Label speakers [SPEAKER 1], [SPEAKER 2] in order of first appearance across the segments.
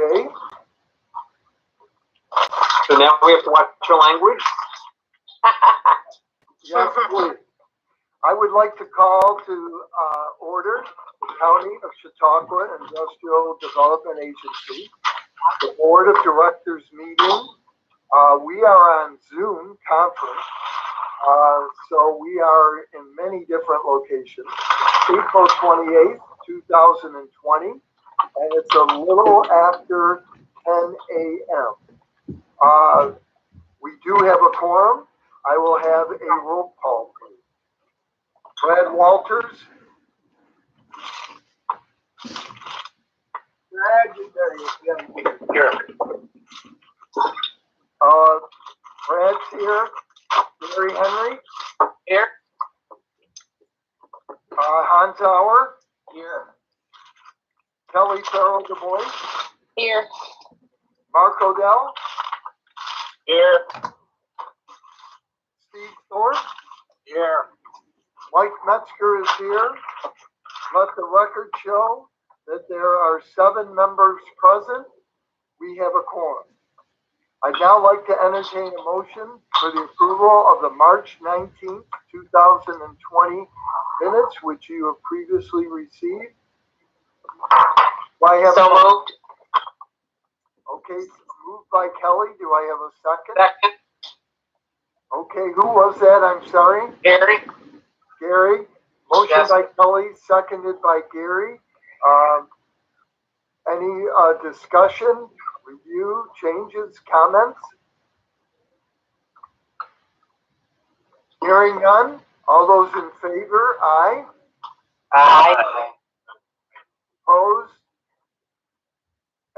[SPEAKER 1] Okay.
[SPEAKER 2] So now we have to watch your language.
[SPEAKER 1] Yes, please. I would like to call to order the County of Chautauqua Industrial Development Agency, the Board of Directors meeting. We are on Zoom conference, so we are in many different locations. April 28th, 2020, and it's a little after 10 a.m. We do have a quorum. I will have a roll call, please. Brad Walters. Brad,
[SPEAKER 2] Here.
[SPEAKER 1] Brad's here. Gary Henry.
[SPEAKER 2] Here.
[SPEAKER 1] Hans Auer.
[SPEAKER 2] Here.
[SPEAKER 1] Kelly Farrell Du Bois.
[SPEAKER 3] Here.
[SPEAKER 1] Mark Odell.
[SPEAKER 2] Here.
[SPEAKER 1] Steve Thorpe.
[SPEAKER 2] Here.
[SPEAKER 1] Mike Metzger is here. Let the record show that there are 7 members present. We have a quorum. I'd now like to entertain a motion for the approval of the March 19th, 2020 minutes, which you have previously received. Do I have
[SPEAKER 2] So moved.
[SPEAKER 1] Okay, moved by Kelly. Do I have a second?
[SPEAKER 2] Second.
[SPEAKER 1] Okay, who was that? I'm sorry.
[SPEAKER 2] Gary.
[SPEAKER 1] Gary. Motion
[SPEAKER 2] Yes.
[SPEAKER 1] by Kelly, seconded by Gary. Any discussion, review, changes, comments? Hearing none. All those in favor, aye.
[SPEAKER 2] Aye.
[SPEAKER 1] Opposed?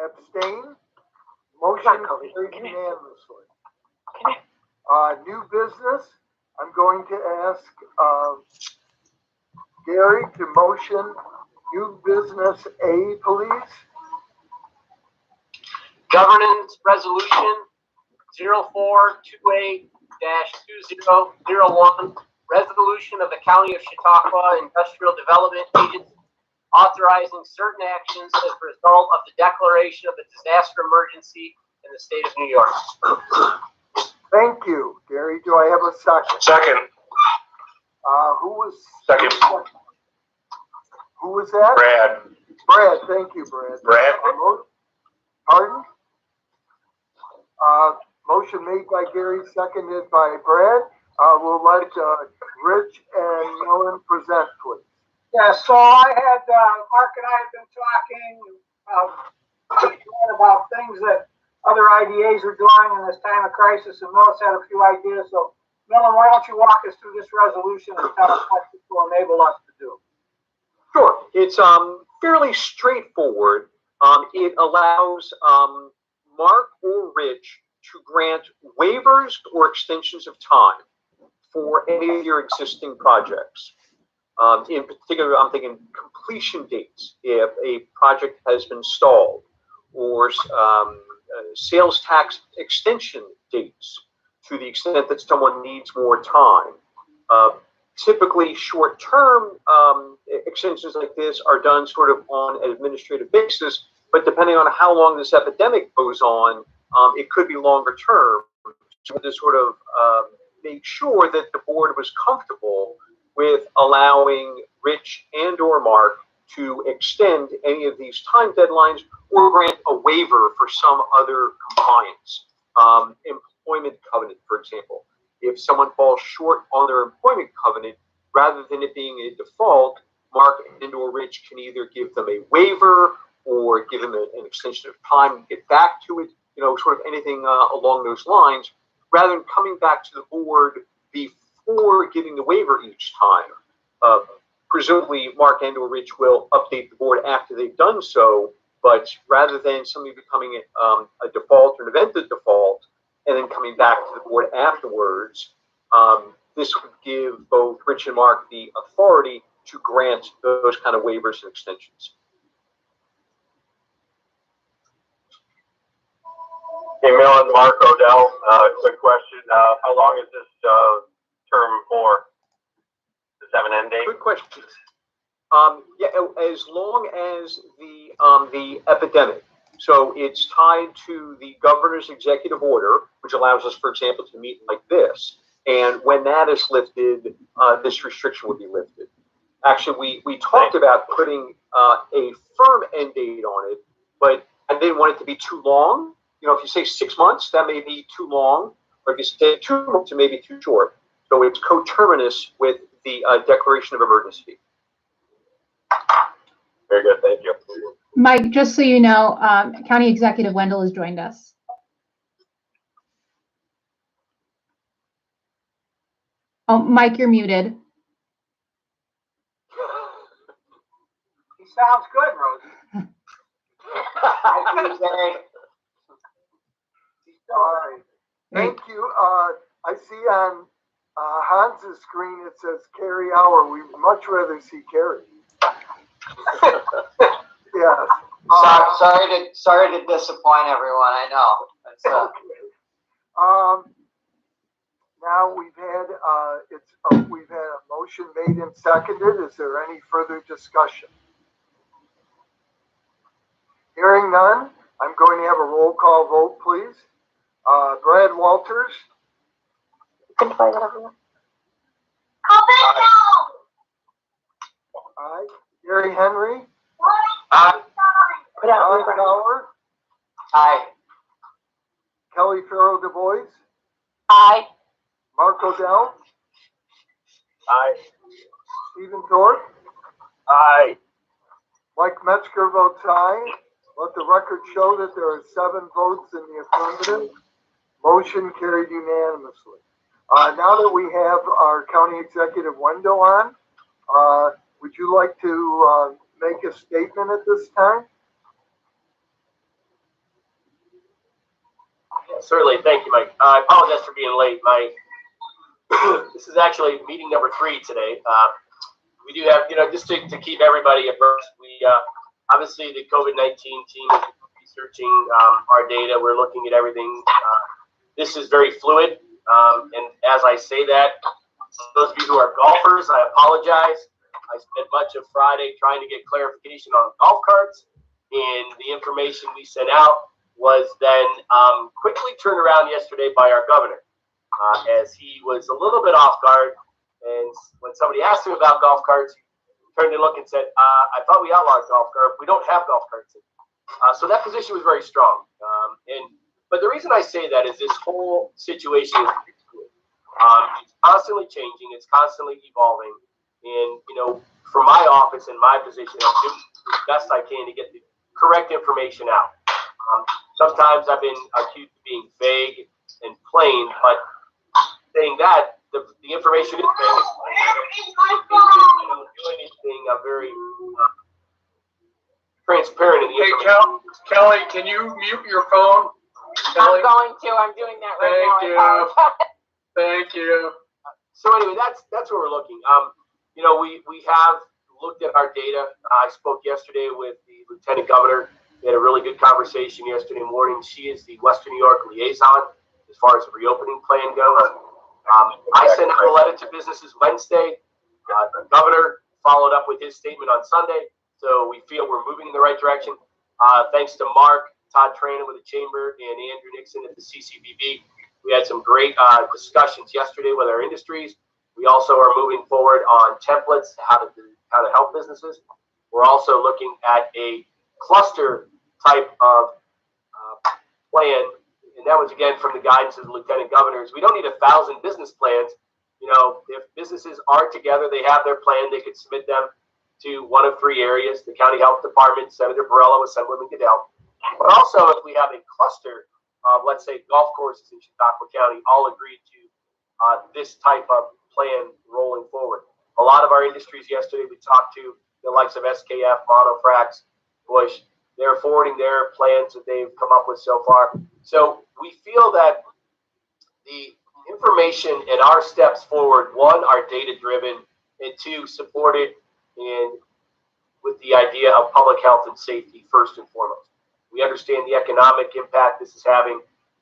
[SPEAKER 1] Abstain? Motion carried unanimously. New business. I'm going to ask Gary to motion new business A, please.
[SPEAKER 2] Governance Resolution 0428-2001, resolution of the County of Chautauqua Industrial Development Agency authorizing certain actions as a result of the declaration of a disaster emergency in the state of New York.
[SPEAKER 1] Thank you, Gary. Do I have a second?
[SPEAKER 4] Second.
[SPEAKER 1] Who was
[SPEAKER 4] Second.
[SPEAKER 1] Who was that?
[SPEAKER 4] Brad.
[SPEAKER 1] Brad. Thank you, Brad.
[SPEAKER 4] Brad.
[SPEAKER 1] Pardon? Motion made by Gary, seconded by Brad. We'll let Rich and Nolan present, please.
[SPEAKER 5] Yeah, so I had, Mark and I have been talking about things that other IDAs are doing in this time of crisis, and Millis had a few ideas. So, Nolan, why don't you walk us through this resolution and tell us what it will enable us to do?
[SPEAKER 2] Sure. It's fairly straightforward. It allows Mark or Rich to grant waivers or extensions of time for any of your existing projects. In particular, I'm thinking completion dates if a project has been stalled, or sales tax extension dates to the extent that someone needs more time. Typically, short-term extensions like this are done sort of on an administrative basis, but depending on how long this epidemic goes on, it could be longer term. So to sort of make sure that the board was comfortable with allowing Rich and or Mark to extend any of these time deadlines or grant a waiver for some other compliance. Employment covenant, for example. If someone falls short on their employment covenant, rather than it being a default, Mark and or Rich can either give them a waiver or give them an extension of time to get back to it, sort of anything along those lines, rather than coming back to the board before giving the waiver each time. Presumably, Mark and or Rich will update the board after they've done so, but rather than something becoming a default or an event of default, and then coming back to the board afterwards, this would give both Rich and Mark the authority to grant those kind of waivers and extensions.
[SPEAKER 4] Hey, Millen, Mark Odell. Quick question. How long is this term for? Does it have an end date?
[SPEAKER 2] Good question. Yeah, as long as the epidemic So it's tied to the governor's executive order, which allows us, for example, to meet like this. And when that is lifted, this restriction will be lifted. Actually, we talked about putting a firm end date on it, but I didn't want it to be too long. You know, if you say 6 months, that may be too long, or if you say 2 months, it may be too short. So it's coterminous with the declaration of emergency.
[SPEAKER 4] Very good, thank you.
[SPEAKER 3] Mike, just so you know, County Executive Wendell has joined us. Oh, Mike, you're muted.
[SPEAKER 5] He sounds good, Rosie.
[SPEAKER 1] All right. Thank you. I see on Hans's screen it says Carrie Hour. We'd much rather see Carrie. Yes.
[SPEAKER 6] Sorry to disappoint everyone. I know. It's,
[SPEAKER 1] Okay. Now we've had a motion made and seconded. Is there any further discussion? Hearing none, I'm going to have a roll call vote, please. Brad Walters. Aye. Gary Henry.
[SPEAKER 6] Aye.
[SPEAKER 1] Ron Fowler.
[SPEAKER 6] Aye.
[SPEAKER 1] Kelly Farrow DuBois.
[SPEAKER 6] Aye.
[SPEAKER 1] Mark Odell.
[SPEAKER 4] Aye.
[SPEAKER 1] Stephen Thorpe.
[SPEAKER 4] Aye.
[SPEAKER 1] Mike Metzger votes aye. Let the record show that there are 7 votes in the affirmative. Motion carried unanimously. Now that we have our County Executive Wendell on, would you like to make a statement at this time?
[SPEAKER 7] Yeah, certainly. Thank you, Mike. I apologize for being late. This is actually meeting number 3 today. We do have, just to keep everybody abreast, we obviously the COVID-19 team is researching our data. We're looking at everything. This is very fluid. And as I say that, those of you who are golfers, I apologize. I spent much of Friday trying to get clarification on golf carts, and the information we sent out was then quickly turned around yesterday by our governor, as he was a little bit off guard. And when somebody asked him about golf carts, he turned to look and said, I thought we outlawed golf carts. We don't have golf carts. So that position was very strong. But the reason I say that is this whole situation is it's constantly changing. It's constantly evolving. And, from my office and my position, I'm doing the best I can to get the correct information out. Sometimes I've been accused of being vague and plain, but saying that, the information is vague. I don't do anything very transparent in the information.
[SPEAKER 8] Kelly, can you mute your phone? Kelly?
[SPEAKER 6] I'm going to. I'm doing that right
[SPEAKER 8] Thank
[SPEAKER 6] now.
[SPEAKER 8] you. Thank you.
[SPEAKER 7] So anyway, that's where we're looking. We have looked at our data. I spoke yesterday with the Lieutenant Governor. We had a really good conversation yesterday morning. She is the Western New York liaison as far as the reopening plan goes. I sent out a letter to businesses Wednesday. The governor followed up with his statement on Sunday. So we feel we're moving in the right direction. Thanks to Mark, Todd Trainer with the Chamber, and Andrew Nixon at the CCBB. We had some great discussions yesterday with our industries. We also are moving forward on templates, how to help businesses. We're also looking at a cluster type of plan, and that was again from the guidance of the Lieutenant Governors. We don't need 1,000 business plans. If businesses are together, they have their plan, they could submit them to one of 3 areas: the County Health Department, Senator Borrello, Assemblyman Goodell. But also, if we have a cluster of, let's say, golf courses in Chautauqua County, all agreed to this type of plan rolling forward. A lot of our industries yesterday, we talked to the likes of SKF, Monofrax, Bush. They're forwarding their plans that they've come up with so far. So we feel that the information and our steps forward, 1, are data-driven, and 2, supported and with the idea of public health and safety first and foremost. We understand the economic impact this is having,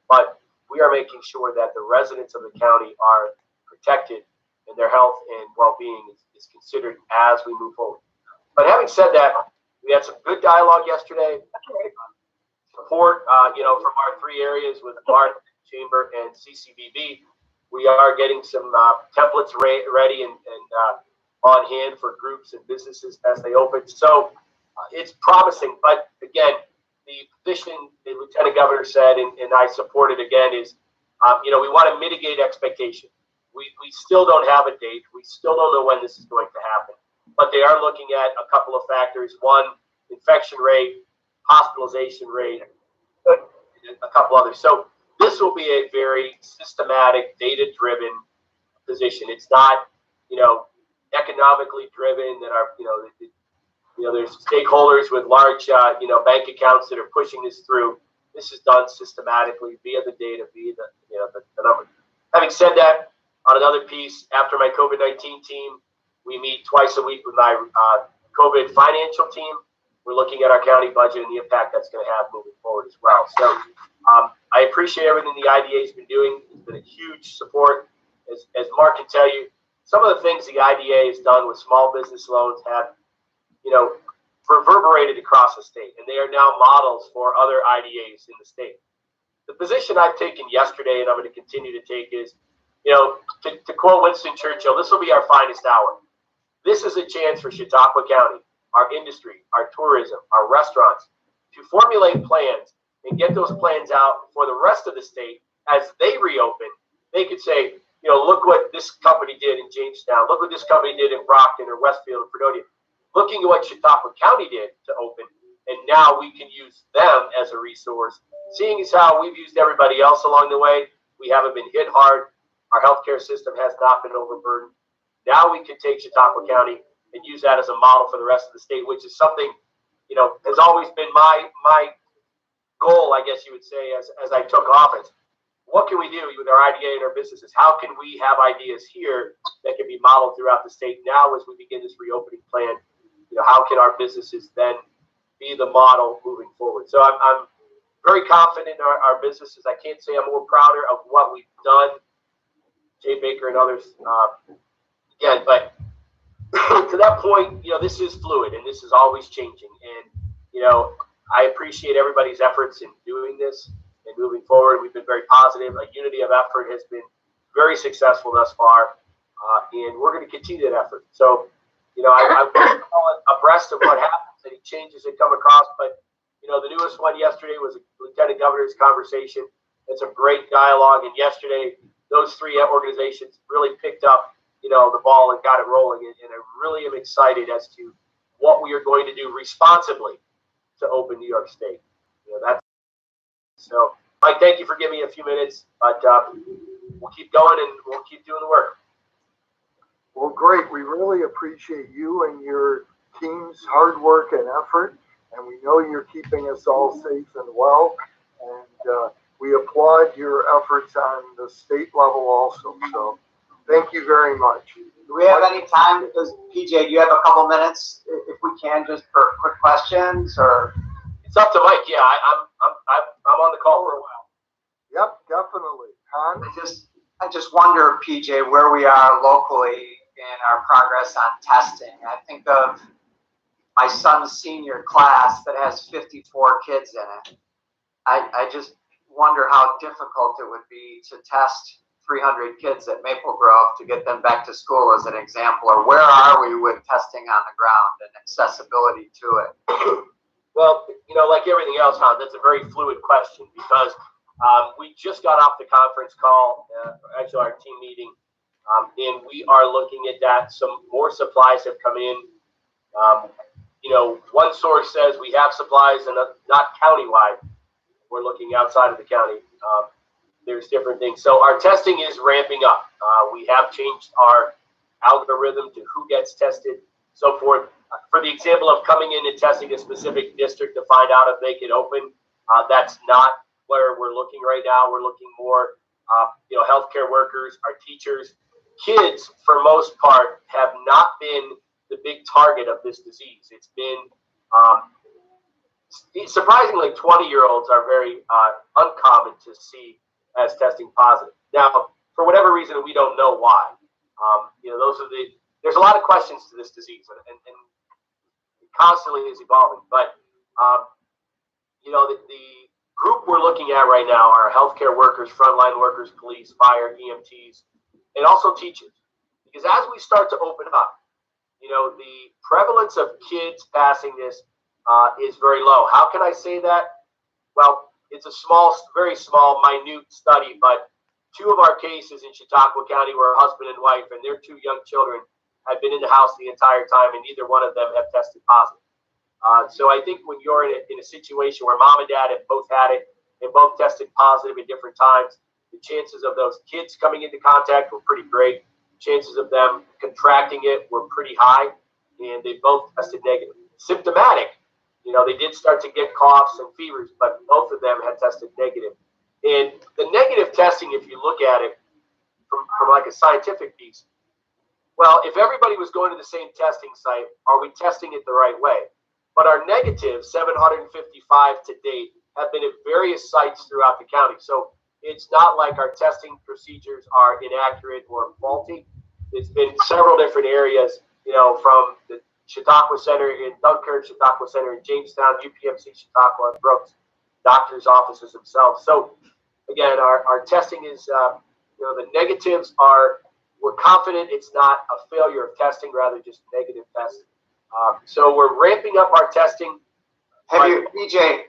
[SPEAKER 7] but we are making sure that the residents of the county are protected and their health and well-being is considered as we move forward. But having said that, we had some good dialogue yesterday. support, from our three areas with Mark, Chamber, and CCBB. We are getting some templates ready and on hand for groups and businesses as they open. So it's promising. But again, the position the Lieutenant Governor said, and I support it again, is, we want to mitigate expectation. We still don't have a date. We still don't know when this is going to happen. But they are looking at a couple of factors. One, infection rate, hospitalization rate, a couple others. So this will be a very systematic, data-driven position. It's not, economically driven that are, there's stakeholders with large, bank accounts that are pushing this through. This is done systematically via the data, via the numbers. Having said that, on another piece, after my COVID-19 team, we meet twice a week with my COVID financial team. We're looking at our county budget and the impact that's going to have moving forward as well. So I appreciate everything the IDA has been doing. It's been a huge support. As Mark can tell you, some of the things the IDA has done with small business loans have, reverberated across the state, and they are now models for other IDAs in the state. The position I've taken yesterday, and I'm going to continue to take, is, to quote Winston Churchill, this will be our finest hour. This is a chance for Chautauqua County, our industry, our tourism, our restaurants, to formulate plans and get those plans out for the rest of the state as they reopen. They could say, look what this company did in Jamestown. Look what this company did in Brockton or Westfield or Fredonia. Looking at what Chautauqua County did to open, and now we can use them as a resource. Seeing as how we've used everybody else along the way, we haven't been hit hard. Our healthcare system has not been overburdened. Now we can take Chautauqua County and use that as a model for the rest of the state, which is something, has always been my goal, I guess you would say, as I took office. What can we do with our IDA and our businesses? How can we have ideas here that can be modeled throughout the state now as we begin this reopening plan? How can our businesses then be the model moving forward? So I'm very confident in our businesses. I can't say I'm more prouder of what we've done, Jay Baker and others, again, but to that point, this is fluid and this is always changing. And, I appreciate everybody's efforts in doing this and moving forward. We've been very positive. A unity of effort has been very successful thus far, and we're going to continue that effort. So, I wasn't abreast of what happens, any changes that come across, but, the newest one yesterday was a Lieutenant Governor's conversation. It's a great dialogue, and yesterday, those three organizations really picked up, the ball and got it rolling, and I really am excited as to what we are going to do responsibly to open New York State. So, Mike, thank you for giving me a few minutes, but we'll keep going and we'll keep doing the work.
[SPEAKER 1] Well, great. We really appreciate you and your team's hard work and effort, and we know you're keeping us all safe and well, and we applaud your efforts on the state level also. So thank you very much.
[SPEAKER 6] Do we have any time? Does PJ, do you have a couple minutes, if we can, just for quick questions, or?
[SPEAKER 7] It's up to Mike. Yeah, I'm on the call for a while.
[SPEAKER 1] Yep, definitely. Con?
[SPEAKER 6] I just wonder, PJ, where we are locally in our progress on testing. I think of my son's senior class that has 54 kids in it. I just wonder how difficult it would be to test 300 kids at Maple Grove to get them back to school, as an example, or where are we with testing on the ground and accessibility to it?
[SPEAKER 7] Well, like everything else, Hans, that's a very fluid question because we just got off the conference call, actually our team meeting, and we are looking at that. Some more supplies have come in. One source says we have supplies and not countywide. We're looking outside of the county. There's different things. So our testing is ramping up. We have changed our algorithm to who gets tested, so forth. For the example of coming in and testing a specific district to find out if they can open, that's not where we're looking right now. We're looking more, healthcare workers, our teachers. Kids, for most part, have not been the big target of this disease. It's been, surprisingly, 20-year-olds are very uncommon to see as testing positive. Now, for whatever reason, we don't know why. There's a lot of questions to this disease, and constantly is evolving. But you know, the group we're looking at right now are healthcare workers, frontline workers, police, fire, EMTs, and also teachers. Because as we start to open up, you know, the prevalence of kids passing this is very low. How can I say that? Well, it's a small, very small, minute study, but 2 of our cases in Chautauqua County were a husband and wife, and their 2 young children had been in the house the entire time, and neither one of them have tested positive. So I think when you're in a situation where mom and dad have both had it and both tested positive at different times, the chances of those kids coming into contact were pretty great. Chances of them contracting it were pretty high, and they both tested negative. Symptomatic, you know, they did start to get coughs and fevers, but both of them had tested negative. And the negative testing, if you look at it from like a scientific piece, well, if everybody was going to the same testing site, are we testing it the right way? But our negative, 755 to date, have been at various sites throughout the county. So it's not like our testing procedures are inaccurate or faulty. It's been several different areas, you know, from the Chautauqua Center in Dunkirk, Chautauqua Center in Jamestown, UPMC Chautauqua, and Brooks, doctors' offices themselves. So again, our testing is, you know, the negatives are, we're confident it's not a failure of testing, rather just negative testing. So we're ramping up our testing.
[SPEAKER 6] Have you, PJ,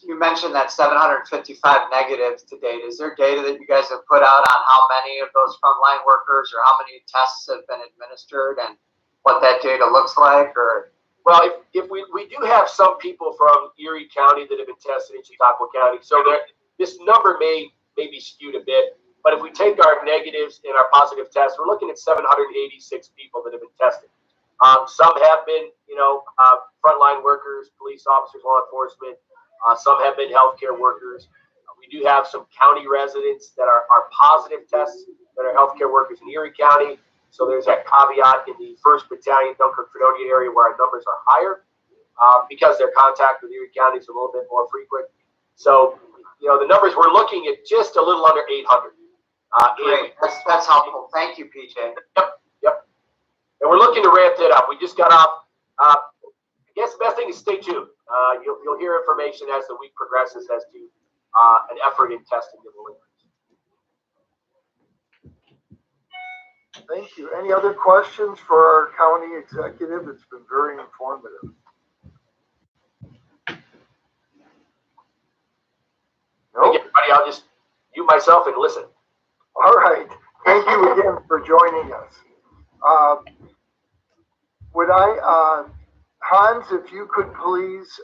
[SPEAKER 6] you mentioned that 755 negatives to date. Is there data that you guys have put out on how many of those frontline workers or how many tests have been administered and what that data looks like? Or
[SPEAKER 7] well, if we do have some people from Erie County that have been tested in Chautauqua County, so this number may be skewed a bit. But if we take our negatives and our positive tests, we're looking at 786 people that have been tested. Some have been, you know, frontline workers, police officers, law enforcement. Some have been healthcare workers. We do have some county residents that are positive tests that are healthcare workers in Erie County. So there's that caveat in the 1st Battalion, Dunkirk, Fredonia area where our numbers are higher because their contact with Erie County is a little bit more frequent. So, you know, the numbers we're looking at just a little under 800.
[SPEAKER 6] Great, that's helpful. Thank you, PJ.
[SPEAKER 7] Yep. And we're looking to ramp that up. We just got off. I guess the best thing is stay tuned. You'll hear information as the week progresses as to an effort in testing the deliveries.
[SPEAKER 1] Thank you. Any other questions for our county executive? It's been very informative.
[SPEAKER 7] Nope. Everybody, I'll just mute myself and listen.
[SPEAKER 1] All right. Thank you again for joining us. Hans, if you could please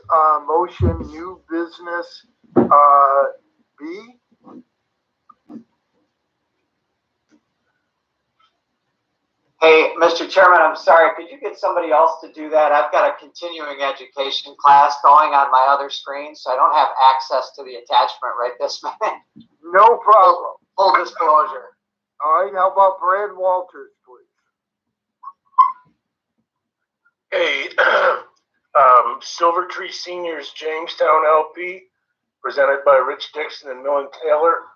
[SPEAKER 1] motion new business B.
[SPEAKER 6] Hey, Mr. Chairman, I'm sorry. Could you get somebody else to do that? I've got a continuing education class going on my other screen, so I don't have access to the attachment right this minute.
[SPEAKER 1] No problem.
[SPEAKER 6] Full disclosure.
[SPEAKER 1] All right. How about Brad Walters, please?
[SPEAKER 9] Hey, Silver Tree Seniors Jamestown LP, presented by Rich Dixon and Millen Tyler,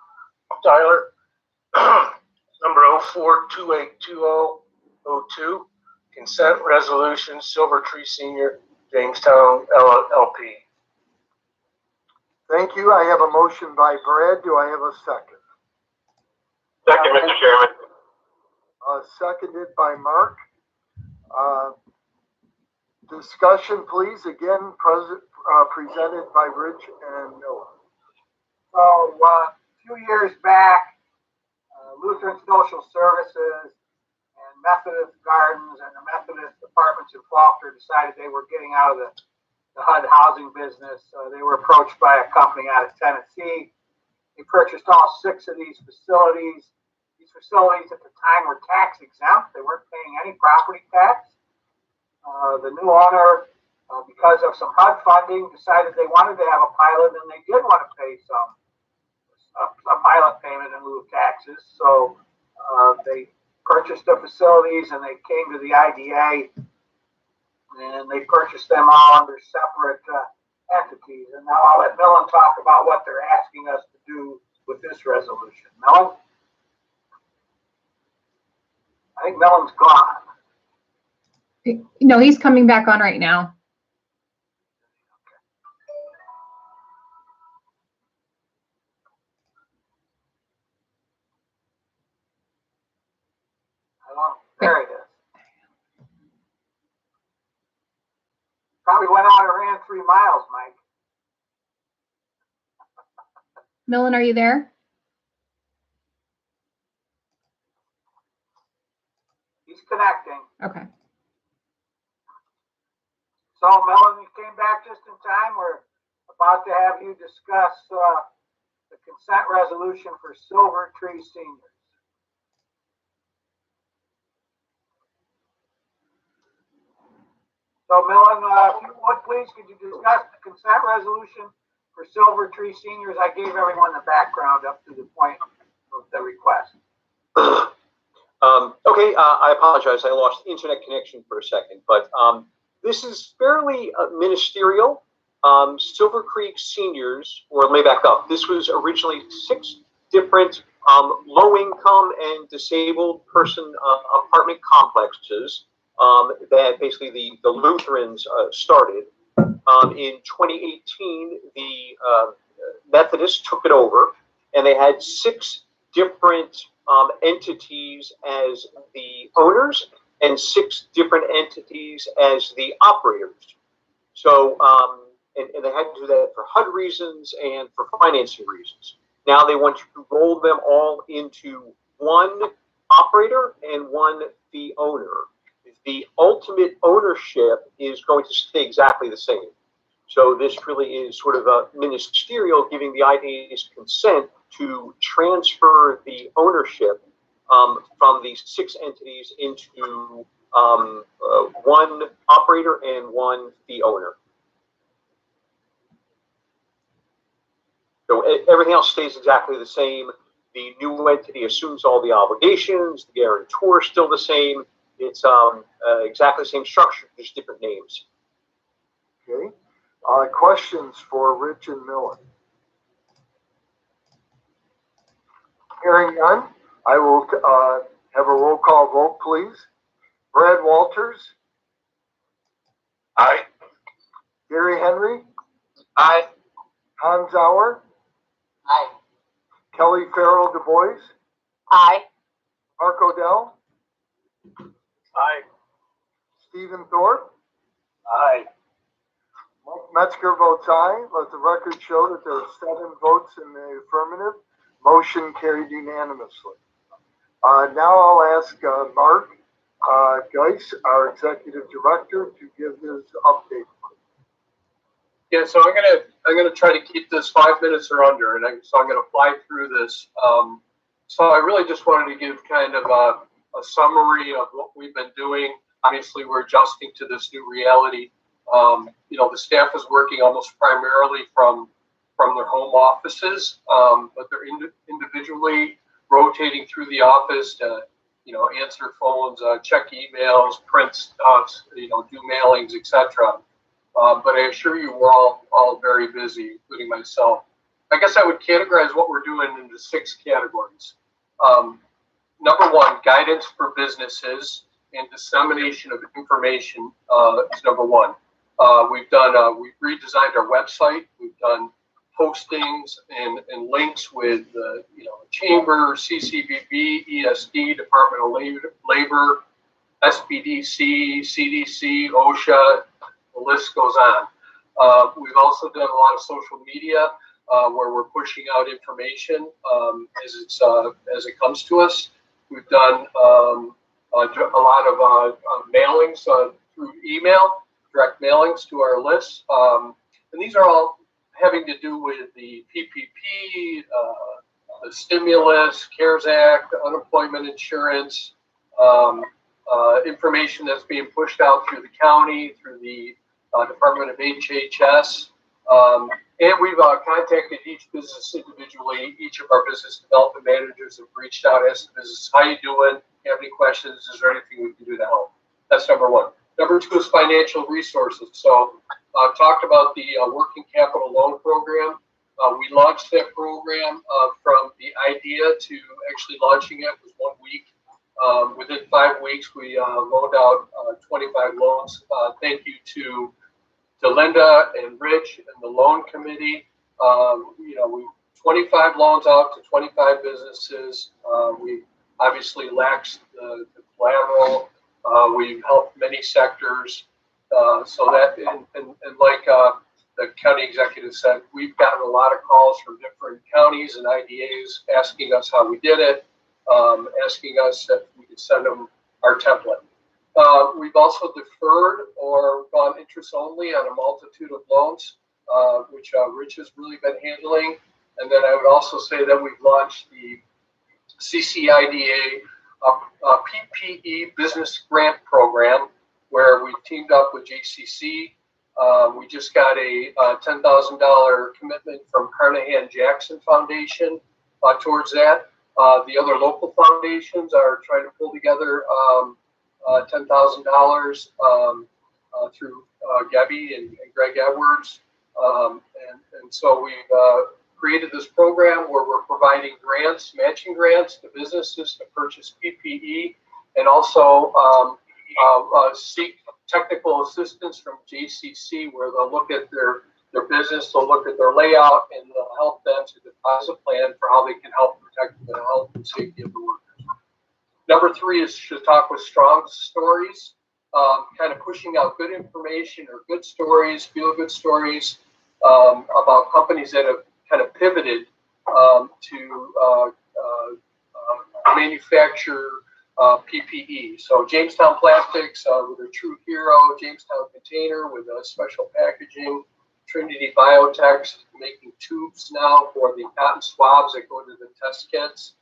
[SPEAKER 9] number 04282002, consent resolution, Silver Tree Senior Jamestown LP.
[SPEAKER 1] Thank you. I have a motion by Brad. Do I have a second?
[SPEAKER 4] Second, Mr. Chairman.
[SPEAKER 1] Seconded by Mark. Discussion, please. Again, presented by Rich and Miller.
[SPEAKER 5] So a few years back, Lutheran Social Services and Methodist Gardens and the Methodist departments in Faulkner decided they were getting out of the HUD housing business. They were approached by a company out of Tennessee. They purchased all 6 of these facilities. These facilities at the time were tax exempt. They weren't paying any property tax. The new owner, because of some HUD funding, decided they wanted to have a pilot, and they did want to pay a pilot payment in lieu of taxes. So they purchased the facilities, and they came to the IDA, and they purchased them all under separate entities. And now I'll let Millen talk about what they're asking us to do with this resolution. Millen? I think Millen's gone.
[SPEAKER 3] No, he's coming back on right now.
[SPEAKER 5] went out and ran 3 miles, Mike.
[SPEAKER 3] Millen, are you there?
[SPEAKER 5] He's connecting.
[SPEAKER 3] Okay.
[SPEAKER 5] So, Melanie came back just in time. We're about to have you discuss the consent resolution for Silver Tree Seniors. So, Millen, if you would please, could you discuss the consent resolution for Silver Tree Seniors? I gave everyone the background up to the point of the request.
[SPEAKER 2] Okay, I apologize. I lost internet connection for a second, but this is fairly ministerial. Silver Creek Seniors, or let me back up. This was originally 6 different low-income and disabled person apartment complexes that basically the Lutherans started. In 2018, the Methodists took it over, and they had 6 different entities as the owners and 6 different entities as the operators. So, and they had to do that for HUD reasons and for financing reasons. Now they want to roll them all into one operator and one fee owner. The ultimate ownership is going to stay exactly the same. So this really is sort of a ministerial, giving the IDA's consent to transfer the ownership from these 6 entities into one operator and one fee owner. So everything else stays exactly the same. The new entity assumes all the obligations. The guarantor is still the same. It's exactly the same structure, just different names.
[SPEAKER 1] Okay. Questions for Rich and Millen? Hearing none, I will have a roll call vote, please. Brad Walters?
[SPEAKER 9] Aye.
[SPEAKER 1] Gary Henry?
[SPEAKER 6] Aye.
[SPEAKER 1] Hans Auer?
[SPEAKER 6] Aye.
[SPEAKER 1] Kelly Farrell Du Bois?
[SPEAKER 6] Aye.
[SPEAKER 1] Mark Odell?
[SPEAKER 9] Aye.
[SPEAKER 1] Stephen Thorpe?
[SPEAKER 9] Aye.
[SPEAKER 1] Mike Metzger votes aye. Let the record show that there are 7 votes in the affirmative. Motion carried unanimously. Now I'll ask Mark Geis, our executive director, to give his update.
[SPEAKER 8] Yeah, so I'm gonna try to keep this 5 minutes or under, and so I'm gonna fly through this. So I really just wanted to give kind of a summary of what we've been doing. Obviously, we're adjusting to this new reality. You know, the staff is working almost primarily from their home offices, but they're individually rotating through the office to, you know, answer phones, check emails, print stuff, you know, do mailings, etc. But I assure you, we're all very busy, including myself. I guess I would categorize what we're doing into 6 categories. Number 1, guidance for businesses and dissemination of information is number 1. We've redesigned our website. We've done postings and links with you know, Chamber, CCBB, ESD, Department of Labor, SBDC, CDC, OSHA. The list goes on. We've also done a lot of social media where we're pushing out information as it comes to us. We've done a lot of mailings through email, direct mailings to our lists, and these are all having to do with the PPP, the stimulus, CARES Act, unemployment insurance, information that's being pushed out through the county, through the Department of HHS. And we've contacted each business individually. Each of our business development managers have reached out, asked the business, how you doing? You have any questions? Is there anything we can do to help? That's number 1. Number 2 is financial resources. So I've talked about the working capital loan program. We launched that program from the idea to actually launching it was 1 week. Within 5 weeks, we loaned out 25 loans. Thank you to Linda and Rich and the loan committee. You know, we 25 loans out to 25 businesses. We obviously lacked the collateral. We've helped many sectors. So that, and like the county executive said, we've gotten a lot of calls from different counties and IDAs asking us how we did it, asking us if we could send them our template. We've also deferred or gone interest only on a multitude of loans, which Rich has really been handling. And then I would also say that we've launched the CCIDA PPE Business Grant Program, where we've teamed up with JCC. We just got a $10,000 commitment from Carnahan Jackson Foundation towards that. The other local foundations are trying to pull together $10,000 through Gabby and Greg Edwards. And so we've created this program where we're providing grants, matching grants to businesses to purchase PPE, and also seek technical assistance from JCC, where they'll look at their business, they'll look at their layout, and they'll help them to devise a plan for how they can help protect the health and safety of the workers. Number 3 is Chautauqua Strong Stories, kind of pushing out good information or good stories, feel-good stories about companies that have kind of pivoted to manufacture PPE. So Jamestown Plastics with a True Hero, Jamestown Container with a special packaging, Trinity Biotech making tubes now for the cotton swabs that go to the test kits,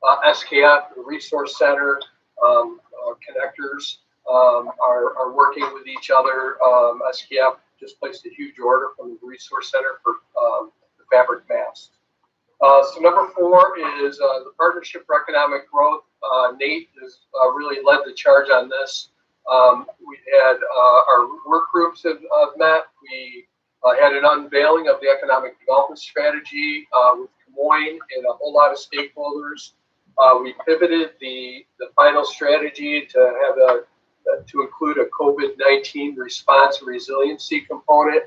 [SPEAKER 8] SKF, the Resource Center, connectors are working with each other. SKF just placed a huge order from the Resource Center for the fabric masks. So number 4 is the Partnership for Economic Growth. Nate has really led the charge on this. We had our work groups have met. We had an unveiling of the economic development strategy with Des Moines and a whole lot of stakeholders. We pivoted the final strategy to have to include a COVID-19 response and resiliency component.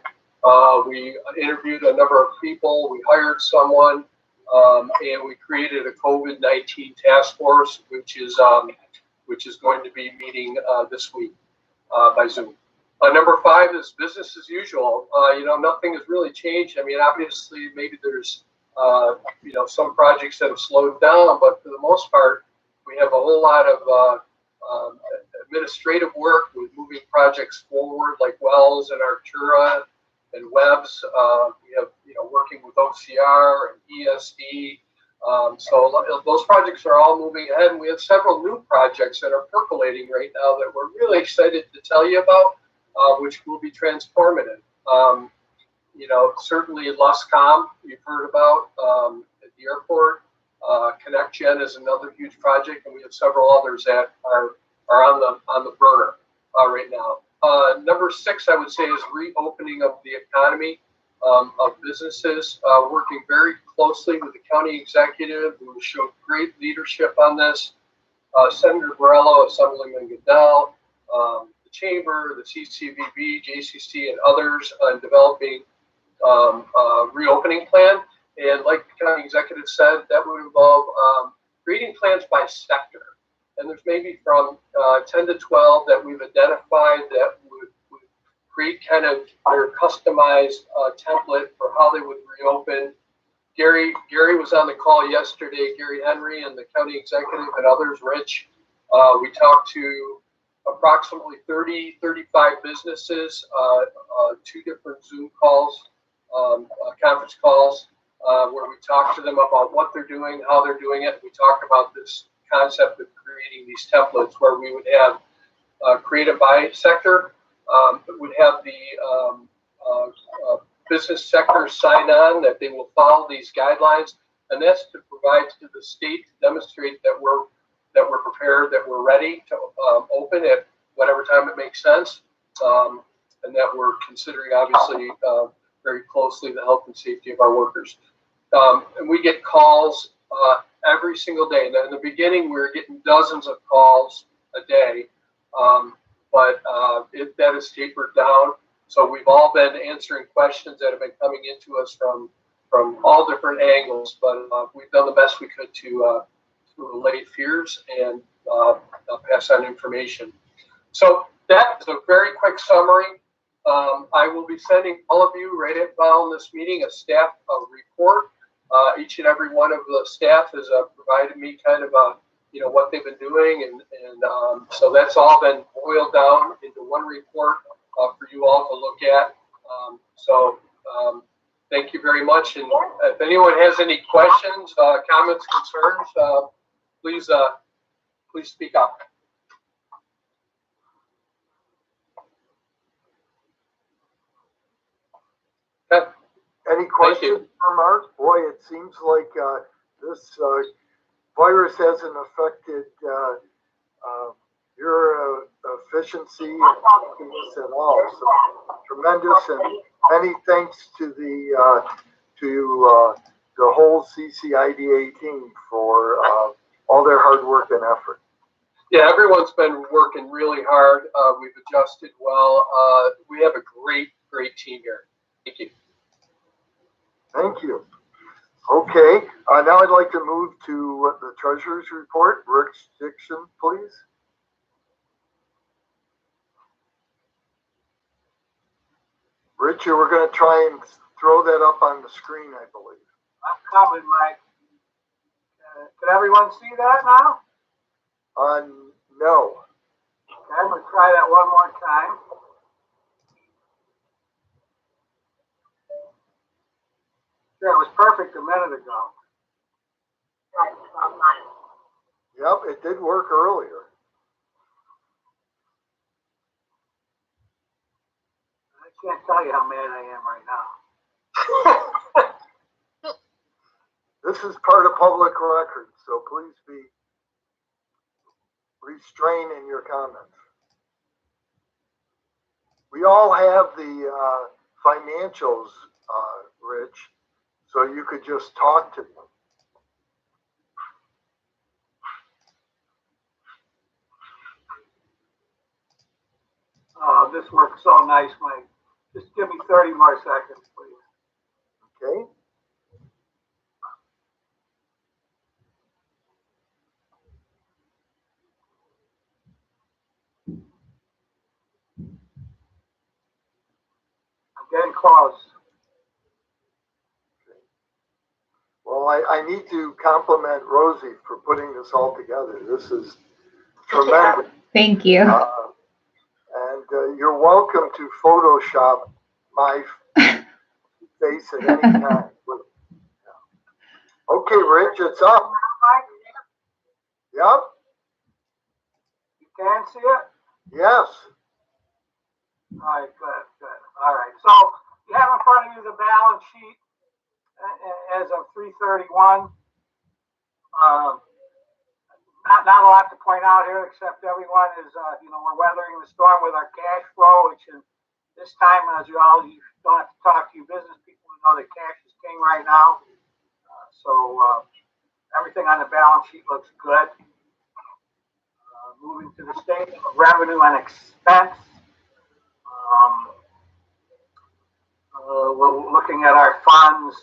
[SPEAKER 8] We interviewed a number of people. We hired someone. And we created a COVID-19 task force, which is going to be meeting this week by Zoom. Number 5 is business as usual. Nothing has really changed. I mean, obviously, maybe there's some projects that have slowed down, but for the most part, we have a whole lot of administrative work with moving projects forward, like Wells and Artura and Webb's. We have, working with OCR and ESD. So those projects are all moving ahead, and we have several new projects that are percolating right now that we're really excited to tell you about, which will be transformative. Certainly Luscom, you've heard about at the airport. ConnectGen is another huge project, and we have several others that are on the burner right now. Number 6, I would say, is reopening of the economy of businesses. Working very closely with the county executive, who showed great leadership on this. Senator Borrello, Assemblyman Goodell, the Chamber, the CCVB, JCC, and others on developing a reopening plan. And like the county executive said, that would involve creating plans by sector. And there's maybe from 10 to 12 that we've identified that would create kind of their customized template for how they would reopen. Gary was on the call yesterday, Gary Henry and the county executive and others, Rich. We talked to approximately 30, 35 businesses, 2 different Zoom calls, conference calls, where we talked to them about what they're doing, how they're doing it. We talked about this concept of creating these templates where we would have creative by sector, would have the business sector sign on that they will follow these guidelines, and that's to provide to the state to demonstrate that we're prepared, that we're ready to open at whatever time it makes sense, and that we're considering obviously very closely the health and safety of our workers. And we get calls every single day. Now, in the beginning, we were getting dozens of calls a day, but that has tapered down. So we've all been answering questions that have been coming into us from all different angles, but we've done the best we could to allay fears and pass on information. So that is a very quick summary. I will be sending all of you right at following this meeting a staff report. Each and every one of the staff has provided me kind of what they've been doing, and so that's all been boiled down into one report for you all to look at. Thank you very much. And if anyone has any questions, comments, concerns, please speak up. Okay.
[SPEAKER 1] Any questions for Mark? Boy, it seems like this virus hasn't affected your efficiency and effectiveness at all. So tremendous, and many thanks to the whole CCIDA team for all their hard work and effort.
[SPEAKER 8] Yeah, everyone's been working really hard. We've adjusted well. We have a great team here. Thank you.
[SPEAKER 1] Thank you. Okay, now I'd like to move to the treasurer's report. Rick Dixon, please. Richard, we're going to try and throw that up on the screen, I believe.
[SPEAKER 5] I'm coming, Mike. Can everyone see that now?
[SPEAKER 1] No.
[SPEAKER 5] Okay, I'm going to try that one more time. Sure, it was perfect a minute ago.
[SPEAKER 1] Yep, it did work earlier.
[SPEAKER 5] I can't tell you how mad I am right now.
[SPEAKER 1] This is part of public record, so please be restrained in your comments. We all have the financials, Rich, so you could just talk to them.
[SPEAKER 5] Oh, this works so nice, Mike. Just give me 30 more seconds, please.
[SPEAKER 1] Okay.
[SPEAKER 5] I'm getting close.
[SPEAKER 1] Okay. Well, I need to compliment Rosie for putting this all together. This is tremendous.
[SPEAKER 3] Thank you.
[SPEAKER 1] And you're welcome to Photoshop my face at any time. Okay, Rich, it's up. Yep.
[SPEAKER 5] You can see it?
[SPEAKER 1] Yes.
[SPEAKER 5] All right, good. All right, so you have in front of you the balance sheet as of 3/31. Not a lot to point out here, except everyone is, we're weathering the storm with our cash flow, which is this time, as you don't have to talk to you business people, we know that cash is king right now. So everything on the balance sheet looks good. Moving to the statement of revenue and expense. We're looking at our funds,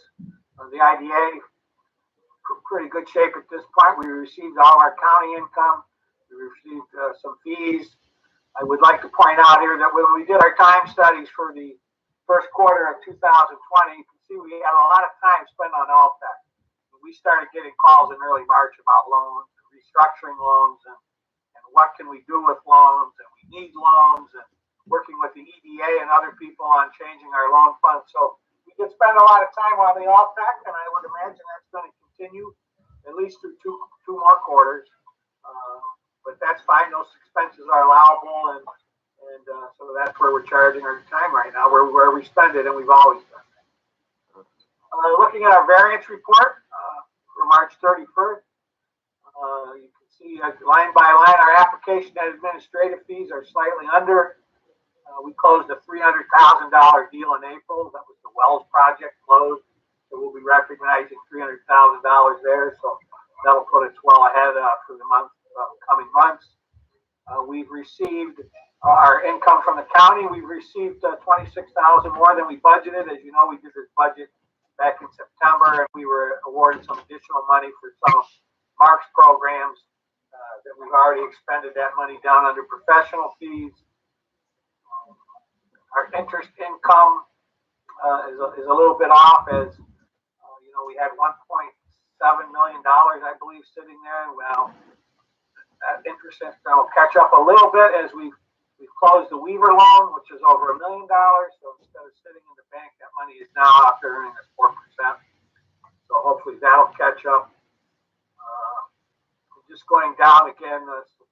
[SPEAKER 5] the IDA, pretty good shape at this point. We received all our county income. We received some fees. I would like to point out here that when we did our time studies for the first quarter of 2020, you can see we had a lot of time spent on Alltech. We started getting calls in early March about loans, restructuring loans, and what can we do with loans, and we need loans, and working with the EDA and other people on changing our loan funds. So we did spend a lot of time on the Alltech, and I would imagine that's going to continue at least through two more quarters. But that's fine. Those expenses are allowable, and so that's where we're charging our time right now, where we spend it, and we've always done that. Looking at our variance report for March 31st, you can see line by line our application and administrative fees are slightly under. We closed a $300,000 deal in April. That was the Wells project closed. So we'll be recognizing $300,000 there. So that'll put us well ahead for the coming months. We've received our income from the county. We've received $26,000 more than we budgeted. As you know, we did this budget back in September, and we were awarded some additional money for some of Mark's programs that we've already expended that money down under professional fees. Our interest income is a little bit off as, we had $1.7 million, I believe, sitting there. Well, that interest income will catch up a little bit as we've closed the Weaver loan, which is over $1 million. So instead of sitting in the bank, that money is now out there earning us 4%. So hopefully that'll catch up. Just going down again, some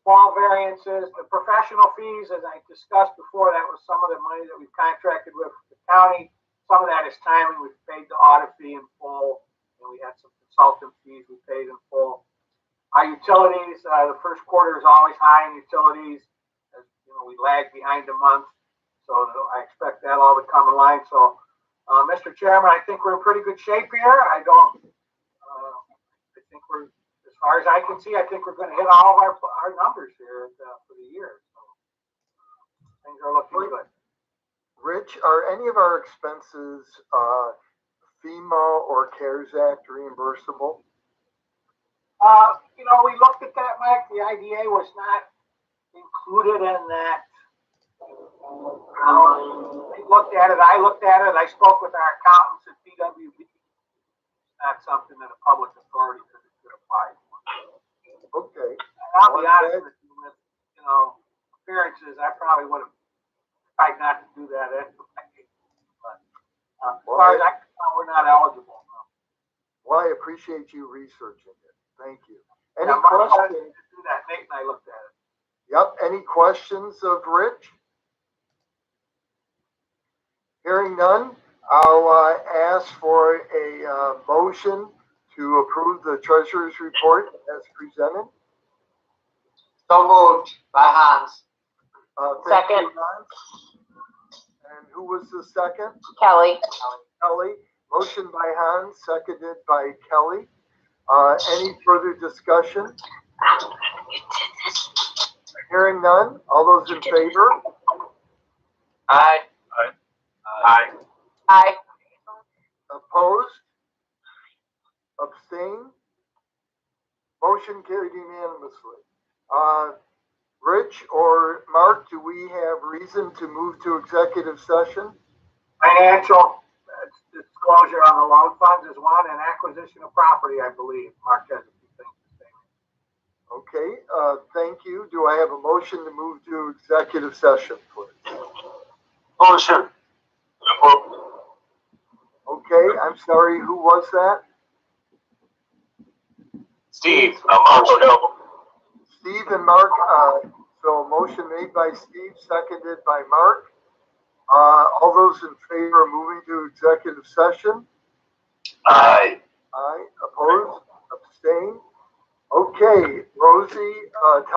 [SPEAKER 5] small variances. The professional fees, as I discussed before, that was some of the money that we've contracted with the county. Some of that is timing. We've paid the audit fee in full, and we had some consultant fees we paid in full. Our utilities, the first quarter is always high in utilities. As we lag behind a month, so I expect that all to come in line. So, Mr. Chairman, I think we're in pretty good shape here. I think we're, as far as I can see, I think we're going to hit all of our numbers here for the year. So things are looking good.
[SPEAKER 1] Rich, are any of our expenses FEMA or CARES Act reimbursable?
[SPEAKER 5] We looked at that, Mike. The IDA was not included in that. They looked at it. I looked at it. I spoke with our accountants at PWB. It's not something that a public authority could apply for.
[SPEAKER 1] Okay.
[SPEAKER 5] And I'll be honest with you, with appearances, I probably would have tried not to do that anyway. But as far as I can tell, we're not eligible.
[SPEAKER 1] Well, I appreciate you researching it. Thank you. Any
[SPEAKER 5] questions? Do that. Nate and I looked at it.
[SPEAKER 1] Yep. Any questions of Rich? Hearing none, I'll ask for a motion to approve the treasurer's report as presented.
[SPEAKER 6] So moved by Hans.
[SPEAKER 1] Second. You, Hans. And who was the second?
[SPEAKER 10] Kelly.
[SPEAKER 1] Kelly. Motion by Hans, seconded by Kelly. Any further discussion? Hearing none. All those in favor?
[SPEAKER 6] Aye.
[SPEAKER 9] Aye.
[SPEAKER 6] Aye.
[SPEAKER 10] Aye.
[SPEAKER 1] Opposed? Abstain? Motion carried unanimously. Rich or Mark, do we have reason to move to executive session?
[SPEAKER 5] Financial disclosure on the loan funds is one, and acquisition of property, I believe. Mark has a few things to say.
[SPEAKER 1] Okay, thank you. Do I have a motion to move to executive session, please?
[SPEAKER 9] Motion.
[SPEAKER 1] Okay, I'm sorry, who was that?
[SPEAKER 4] Steve, Mark Odell.
[SPEAKER 1] Steve and Mark, so a motion made by Steve, seconded by Mark. All those in favor of moving to executive session?
[SPEAKER 4] Aye.
[SPEAKER 1] Aye. Opposed? Abstain? Okay, Rosie,